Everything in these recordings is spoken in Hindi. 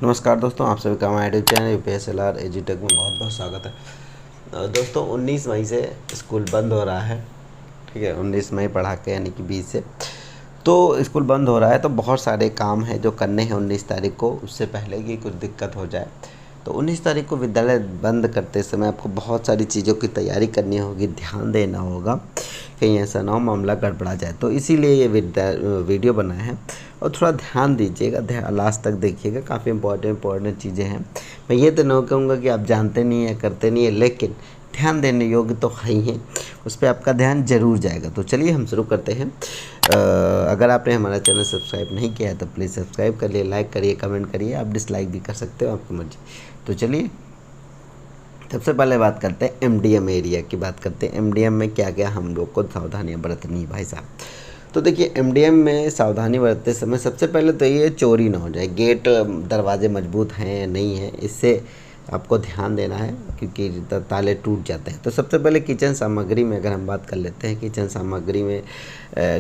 नमस्कार दोस्तों, आप सभी का हमारे यूट्यूब चैनल UPSLR एजुटेक में बहुत बहुत स्वागत है। दोस्तों 19 मई से स्कूल बंद हो रहा है। ठीक है, 19 मई पढ़ा के यानी कि 20 से तो स्कूल बंद हो रहा है। तो बहुत सारे काम हैं जो करने हैं 19 तारीख को, उससे पहले कि कुछ दिक्कत हो जाए। तो 19 तारीख को विद्यालय बंद करते समय आपको बहुत सारी चीज़ों की तैयारी करनी होगी, ध्यान देना होगा, कहीं ऐसा ना हो मामला गड़बड़ा जाए। तो इसीलिए ये वीडियो बनाया है और थोड़ा ध्यान दीजिएगा, लास्ट तक देखिएगा, काफ़ी इंपॉर्टेंट चीज़ें हैं। मैं ये तो नहीं कहूँगा कि आप जानते नहीं हैं, करते नहीं हैं, लेकिन ध्यान देने योग्य तो है ही है, उस पर आपका ध्यान जरूर जाएगा। तो चलिए हम शुरू करते हैं। अगर आपने हमारा चैनल सब्सक्राइब नहीं किया है तो प्लीज़ सब्सक्राइब करिए, लाइक करिए, कमेंट करिए, आप डिसलाइक भी कर सकते हो, आपकी मर्जी। तो चलिए सबसे पहले बात करते हैं MDM एरिया की। बात करते हैं MDM में क्या क्या हम लोग को सावधानियाँ बरतनी है भाई साहब। तो देखिए MDM में सावधानी बरतते समय सबसे पहले तो ये चोरी ना हो जाए। गेट दरवाजे मजबूत हैं या नहीं है, इससे आपको ध्यान देना है, क्योंकि ताले टूट जाते हैं। तो सबसे पहले किचन सामग्री में अगर हम बात कर लेते हैं, किचन सामग्री में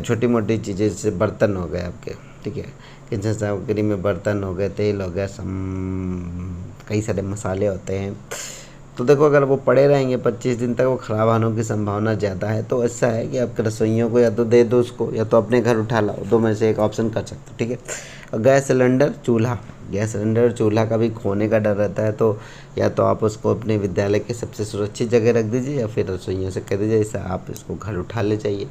छोटी मोटी चीज़ें जैसे बर्तन हो गए आपके, ठीक है, किचन सामग्री में बर्तन हो गए, तेल हो गया, कई सारे मसाले होते हैं। तो देखो अगर वो पड़े रहेंगे 25 दिन तक, वो ख़राब होने की संभावना ज़्यादा है। तो ऐसा है कि आपके रसोइयों को या तो दे दो उसको, या तो अपने घर उठा लाओ, दो में से एक ऑप्शन कर सकते हो, ठीक है। और गैस सिलेंडर चूल्हा का भी खोने का डर रहता है। तो या तो आप उसको अपने विद्यालय के सबसे सुरक्षित जगह रख दीजिए, या फिर रसोइयों से कह दीजिए ऐसा आप इसको घर उठा ले जाइए,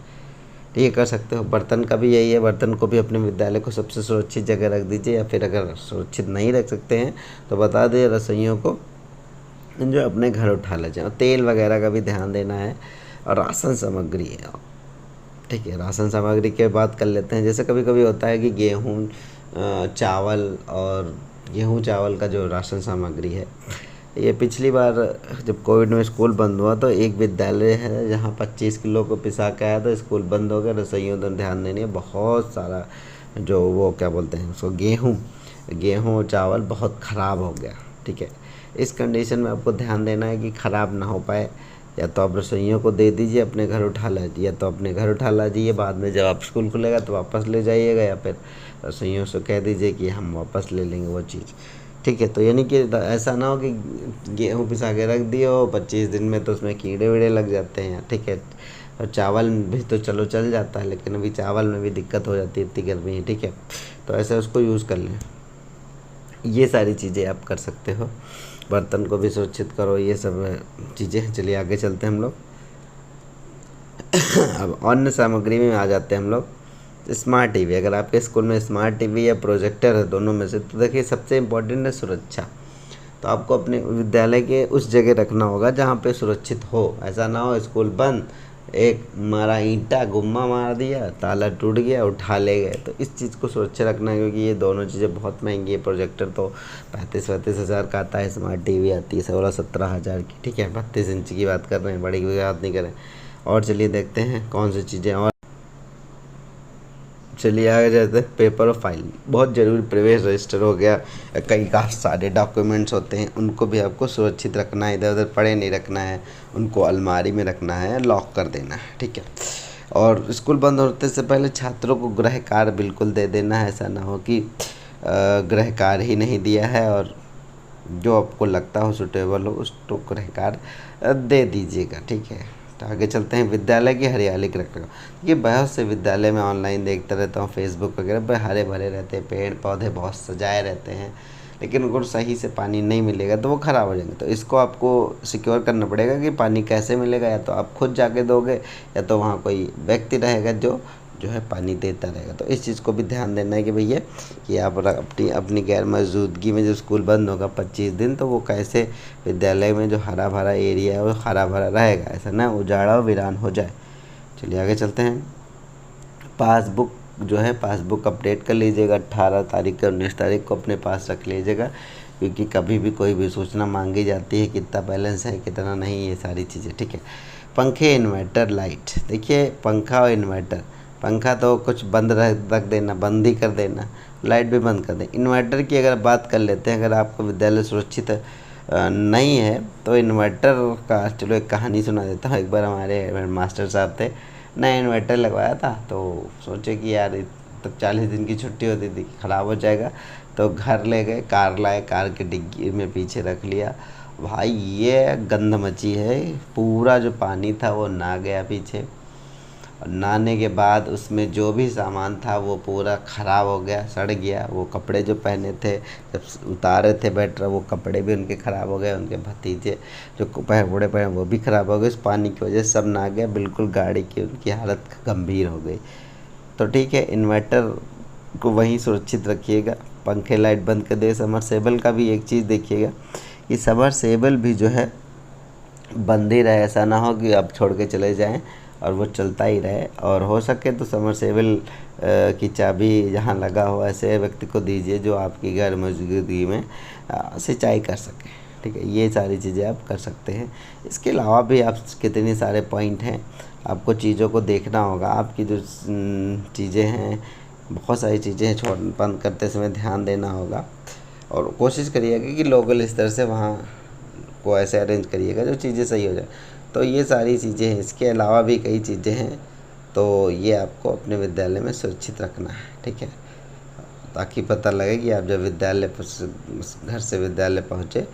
ये कर सकते हो। बर्तन का भी यही है, बर्तन को भी अपने विद्यालय को सबसे सुरक्षित जगह रख दीजिए, या फिर अगर सुरक्षित नहीं रख सकते हैं तो बता दीजिए रसोइयों को जो अपने घर उठा ले जाए। तेल वगैरह का भी ध्यान देना है। और राशन सामग्री है, ठीक है, राशन सामग्री की बात कर लेते हैं। जैसे कभी कभी होता है कि गेहूँ चावल का जो राशन सामग्री है, ये पिछली बार जब कोविड में स्कूल बंद हुआ तो एक विद्यालय है जहाँ 25 किलो को पिसा के आया, तो स्कूल बंद हो गया। रसोइयों तो ध्यान देनी है, बहुत सारा जो वो क्या बोलते हैं उसको, गेहूँ चावल बहुत ख़राब हो गया, ठीक है। इस कंडीशन में आपको ध्यान देना है कि ख़राब ना हो पाए। या तो आप रसोइयों को दे दीजिए, अपने घर उठा लीजिए, या तो अपने घर उठा लीजिए, बाद में जब आप स्कूल खुलेगा तो वापस ले जाइएगा, या फिर रसोइयों से कह दीजिए कि हम वापस ले लेंगे वो चीज़, ठीक है। तो यानी कि ऐसा ना हो कि गेहूँ पिसा के रख दिए हो 25 दिन में तो उसमें कीड़े वीड़े लग जाते हैं, ठीक है। और चावल भी तो चलो चल जाता है, लेकिन अभी चावल में भी दिक्कत हो जाती है, इतनी गर्मी है, ठीक है। तो ऐसे उसको यूज़ कर लें, ये सारी चीज़ें आप कर सकते हो। बर्तन को भी सुरक्षित करो, ये सब चीज़ें। चलिए आगे चलते हैं हम लोग। अब अन्य सामग्री में आ जाते हैं हम लोग। स्मार्ट टीवी, अगर आपके स्कूल में स्मार्ट टीवी या प्रोजेक्टर है, दोनों में से, तो देखिए सबसे इम्पोर्टेंट है सुरक्षा। तो आपको अपने विद्यालय के उस जगह रखना होगा जहाँ पे सुरक्षित हो। ऐसा ना हो स्कूल बंद, एक मारा ईंटा गुम्मा मार दिया, ताला टूट गया, उठा ले गए। तो इस चीज़ को सुरक्षा रखना है, क्योंकि ये दोनों चीज़ें बहुत महंगी है। प्रोजेक्टर तो 35-35 हज़ार का आता है, स्मार्ट टीवी आती है 16-17 हज़ार की, ठीक है। 32 इंच की बात कर रहे हैं, बड़ी की बात नहीं करें। और चलिए देखते हैं कौन सी चीज़ें और। चलिए आगे जाते हैं। पेपर और फाइल बहुत ज़रूरी, प्रवेश रजिस्टर हो गया, कई काफ़ी सारे डॉक्यूमेंट्स होते हैं, उनको भी आपको सुरक्षित रखना है, इधर उधर पड़े नहीं रखना है, उनको अलमारी में रखना है, लॉक कर देना है, ठीक है। और स्कूल बंद होने से पहले छात्रों को गृह कार्य बिल्कुल दे देना है। ऐसा ना हो कि गृह कार्य ही नहीं दिया है, और जो आपको लगता हो सुटेबल हो उसको गृह कार्य दे दीजिएगा, ठीक है। तो आगे चलते हैं। विद्यालय की हरियाली के रखरखाव, ये बहुत से विद्यालय में ऑनलाइन देखता रहता हूँ, फेसबुक वगैरह पर हरे भरे रहते हैं, पेड़ पौधे बहुत सजाए रहते हैं, लेकिन उनको सही से पानी नहीं मिलेगा तो वो ख़राब हो जाएंगे। तो इसको आपको सिक्योर करना पड़ेगा कि पानी कैसे मिलेगा, या तो आप खुद जाके दोगे, या तो वहाँ कोई व्यक्ति रहेगा जो जो है पानी देता रहेगा। तो इस चीज़ को भी ध्यान देना है कि भैया कि आप अपनी अपनी गैर मौजूदगी में जो स्कूल बंद होगा 25 दिन, तो वो कैसे विद्यालय में जो हरा भरा एरिया है वो हरा भरा रहेगा, ऐसा ना उजाड़ा और वीरान हो जाए। चलिए आगे चलते हैं। पासबुक जो है, पासबुक अपडेट कर लीजिएगा, 18 तारीख का 19 तारीख को अपने पास रख लीजिएगा, क्योंकि कभी भी कोई भी सूचना मांगी जाती है, कितना बैलेंस है कितना नहीं, ये सारी चीज़ें, ठीक है। पंखे, इन्वर्टर, लाइट, देखिए पंखा और इन्वर्टर, पंखा तो कुछ बंद रख देना, बंद ही कर देना, लाइट भी बंद कर दें। इन्वर्टर की अगर बात कर लेते हैं, अगर आपका विद्यालय सुरक्षित नहीं है तो इन्वर्टर का चलो एक कहानी सुना देता हूँ। एक बार हमारे मास्टर साहब थे, नया इन्वर्टर लगवाया था, तो सोचे कि यार तब 40 दिन की छुट्टी होती थी, ख़राब हो जाएगा, तो घर ले गए, कार लाए, कार की डिग्गी में पीछे रख लिया। भाई ये गंध मची है, पूरा जो पानी था वो नहा गया पीछे। और नहाने के बाद उसमें जो भी सामान था वो पूरा ख़राब हो गया, सड़ गया। वो कपड़े जो पहने थे, जब उतारे थे बैटरा, वो कपड़े भी उनके ख़राब हो गए। उनके भतीजे जो कपड़े पहने वो भी ख़राब हो गए, इस पानी की वजह से सब नहा गया। बिल्कुल गाड़ी की उनकी हालत गंभीर हो गई। तो ठीक है, इन्वर्टर को वहीं सुरक्षित रखिएगा, पंखे लाइट बंद कर दे। समरसेबल का भी एक चीज़ देखिएगा कि समरसेबल भी जो है बंद ही रहे, ऐसा ना हो कि आप छोड़ के चले जाएं और वो चलता ही रहे। और हो सके तो समरसेबल की चाबी जहाँ लगा हो ऐसे व्यक्ति को दीजिए जो आपकी घर मौजूदगी में सिंचाई कर सके। ठीक है, ये सारी चीज़ें आप कर सकते हैं। इसके अलावा भी आप कितने सारे पॉइंट हैं, आपको चीज़ों को देखना होगा। आपकी जो चीज़ें हैं, बहुत सारी चीज़ें हैं, छोड़ बंद करते समय ध्यान देना होगा। और कोशिश करिएगा कि लोकल स्तर से वहाँ को ऐसे अरेंज करिएगा जो चीज़ें सही हो जाए। तो ये सारी चीज़ें हैं, इसके अलावा भी कई चीज़ें हैं, तो ये आपको अपने विद्यालय में सुरक्षित रखना है। ठीक है, ताकि पता लगे कि आप जब घर से विद्यालय पहुँचे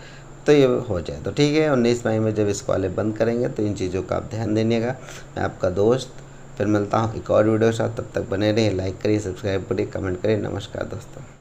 तो ये हो जाए। तो ठीक है, 19 मई में जब इस कॉलेज बंद करेंगे तो इन चीज़ों का आप ध्यान दीजिएगा। मैं आपका दोस्त फिर मिलता हूँ एक और वीडियो के साथ। तब तक बने रहिए, लाइक करिए, सब्सक्राइब करिए, कमेंट करिए। नमस्कार दोस्तों।